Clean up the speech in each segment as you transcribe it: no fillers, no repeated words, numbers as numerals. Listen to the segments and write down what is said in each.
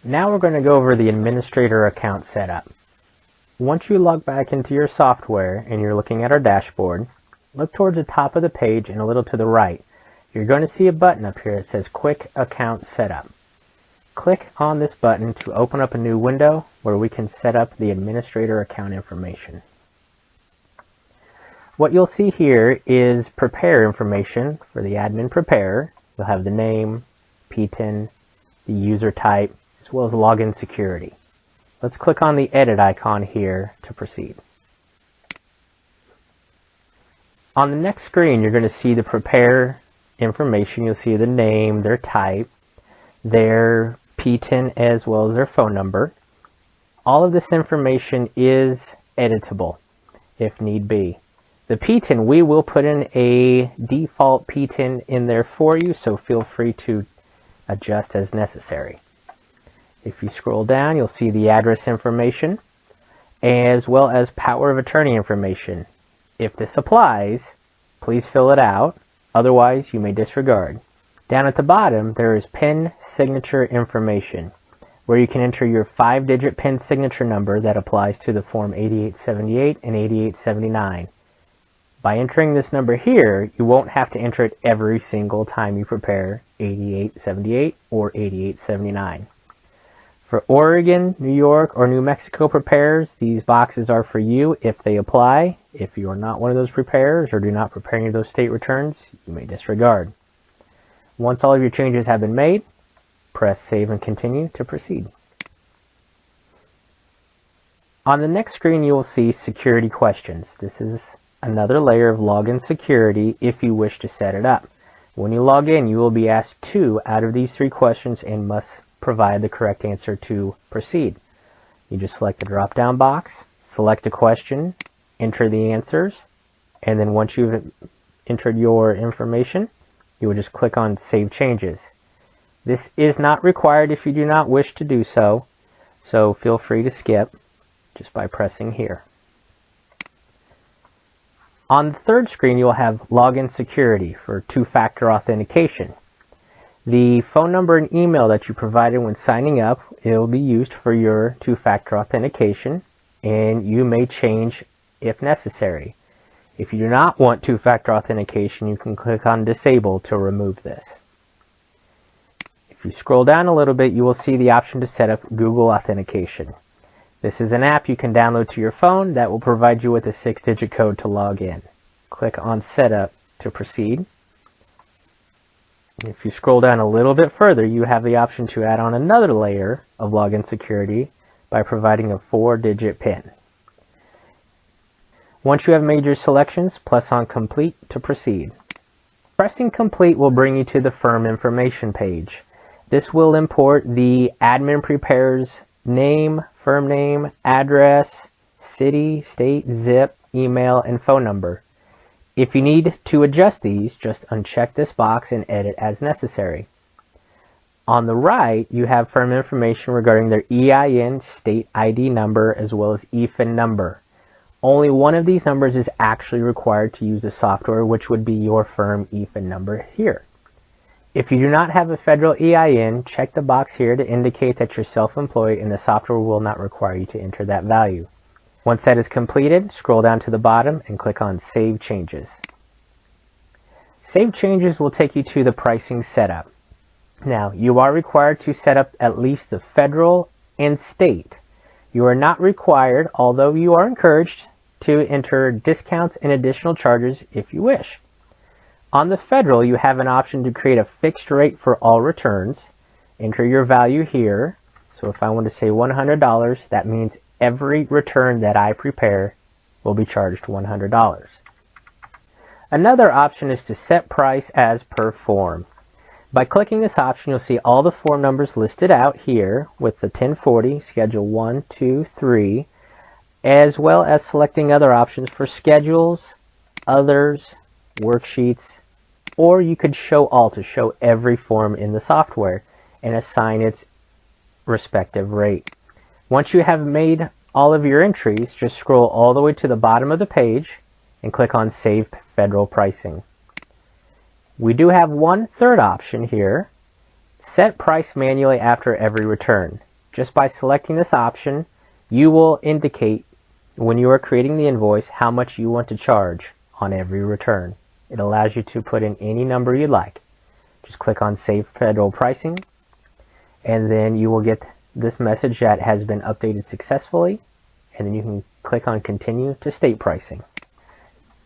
Now we're going to go over the administrator account setup. Once you log back into your software and you're looking at our dashboard, look towards the top of the page and a little to the right. You're going to see a button up here that says Quick Account Setup. Click on this button to open up a new window where we can set up the administrator account information. What you'll see here is prepare information for the admin preparer. You'll have the name, PTIN, the user type, as well as login security. Let's click on the edit icon here to proceed. On the next screen, you're going to see the prepare information. You'll see the name, their type, their PTIN, as well as their phone number. All of this information is editable if need be. The PTIN, we will put in a default PTIN in there for you, so feel free to adjust as necessary. If you scroll down, you'll see the address information, as well as power of attorney information. If this applies, please fill it out. Otherwise, you may disregard. Down at the bottom, there is PIN signature information, where you can enter your 5-digit PIN signature number that applies to the Form 8878 and 8879. By entering this number here, you won't have to enter it every single time you prepare 8878 or 8879. For Oregon, New York, or New Mexico preparers, these boxes are for you if they apply. If you are not one of those preparers or do not prepare any of those state returns, you may disregard. Once all of your changes have been made, press Save and Continue to proceed. On the next screen, you will see security questions. This is another layer of login security if you wish to set it up. When you log in, you will be asked 2 out of these 3 questions and must provide the correct answer to proceed. You just select the drop-down box, select a question, enter the answers, and then once you've entered your information, you will just click on Save Changes. This is not required if you do not wish to do so, so feel free to skip just by pressing here. On the third screen, you'll have login security for 2-factor authentication. The phone number and email that you provided when signing up, it will be used for your 2-factor authentication, and you may change if necessary. If you do not want 2-factor authentication, you can click on Disable to remove this. If you scroll down a little bit, you will see the option to set up Google authentication. This is an app you can download to your phone that will provide you with a 6-digit code to log in. Click on Setup to proceed. If you scroll down a little bit further, you have the option to add on another layer of login security by providing a 4-digit PIN. Once you have made your selections, press on Complete to proceed. Pressing Complete will bring you to the firm information page. This will import the admin preparer's name, firm name, address, city, state, zip, email, and phone number. If you need to adjust these, just uncheck this box and edit as necessary. On the right, you have firm information regarding their EIN, state ID number, as well as EFIN number. Only one of these numbers is actually required to use the software, which would be your firm EFIN number here. If you do not have a federal EIN, check the box here to indicate that you're self-employed and the software will not require you to enter that value. Once that is completed, scroll down to the bottom and click on Save Changes. Save Changes will take you to the pricing setup. Now, you are required to set up at least the federal and state. You are not required, although you are encouraged, to enter discounts and additional charges if you wish. On the federal, you have an option to create a fixed rate for all returns. Enter your value here. So if I want to say $100, that means every return that I prepare will be charged $100. Another option is to set price as per form. By clicking this option, you'll see all the form numbers listed out here with the 1040, Schedule 1, 2, 3, as well as selecting other options for schedules, others, worksheets, or you could show all to show every form in the software and assign its respective rate. Once you have made all of your entries, just scroll all the way to the bottom of the page and click on Save Federal Pricing. We do have one third option here, set price manually after every return. Just by selecting this option, you will indicate when you are creating the invoice how much you want to charge on every return. It allows you to put in any number you like. Just click on Save Federal Pricing, and then you will get this message that has been updated successfully, and then you can click on Continue to State Pricing.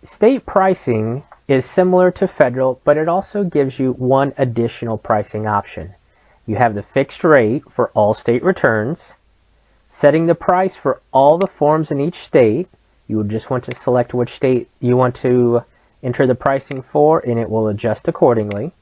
State pricing is similar to federal, but it also gives you one additional pricing option. You have the fixed rate for all state returns, setting the price for all the forms in each state. You would just want to select which state you want to enter the pricing for, and it will adjust accordingly.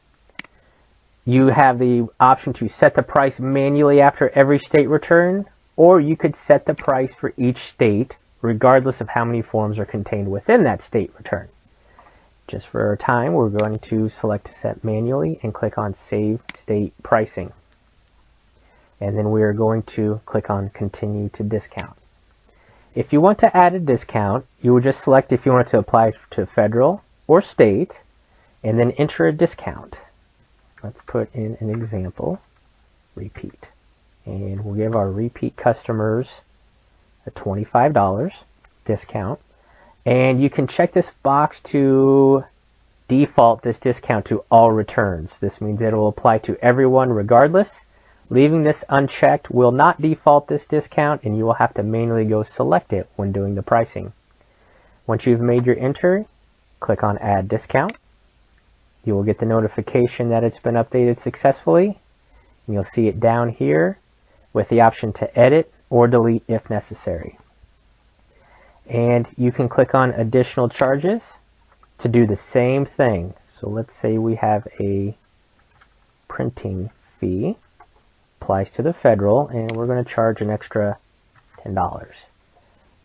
You have the option to set the price manually after every state return, or you could set the price for each state regardless of how many forms are contained within that state return. Just for our time, we're going to select Set Manually and click on Save State Pricing. And then we are going to click on Continue to Discount. If you want to add a discount, you would just select if you want to apply to federal or state, and then enter a discount. Let's put in an example, repeat. And we'll give our repeat customers a $25 discount. And you can check this box to default this discount to all returns. This means it will apply to everyone regardless. Leaving this unchecked will not default this discount, and you will have to manually go select it when doing the pricing. Once you've made your entry, click on Add Discount. You will get the notification that it's been updated successfully, and you'll see it down here with the option to edit or delete if necessary. And you can click on Additional Charges to do the same thing. So let's say we have a printing fee, applies to the federal, and we're going to charge an extra $10.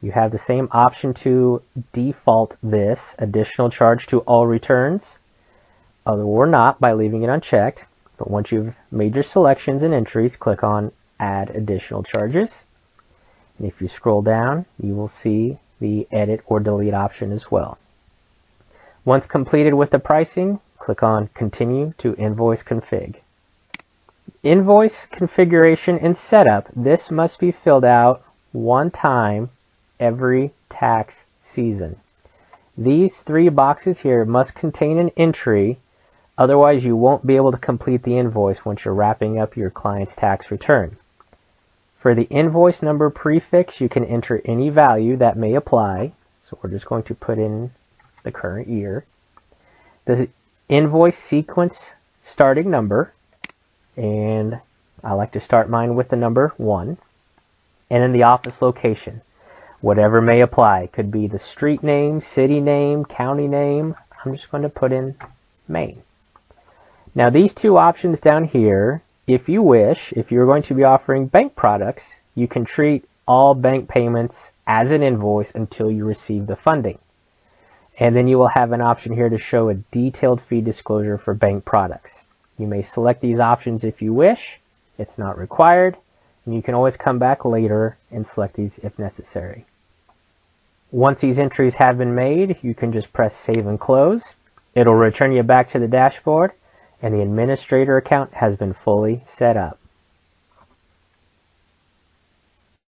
You have the same option to default this additional charge to all returns, or not by leaving it unchecked. But once you've made your selections and entries, click on Add Additional Charges. And if you scroll down, you will see the edit or delete option as well. Once completed with the pricing, click on Continue to Invoice Config. Invoice configuration and setup. This must be filled out one time every tax season. These three boxes here must contain an entry, otherwise you won't be able to complete the invoice once you're wrapping up your client's tax return. For the invoice number prefix, you can enter any value that may apply. So we're just going to put in the current year. The invoice sequence starting number, and I like to start mine with the number 1. And then the office location, whatever may apply. Could be the street name, city name, county name. I'm just going to put in Maine. Now these two options down here, if you wish, if you're going to be offering bank products, you can treat all bank payments as an invoice until you receive the funding. And then you will have an option here to show a detailed fee disclosure for bank products. You may select these options if you wish. It's not required, and you can always come back later and select these if necessary. Once these entries have been made, you can just press Save and Close. It'll return you back to the dashboard, and the administrator account has been fully set up.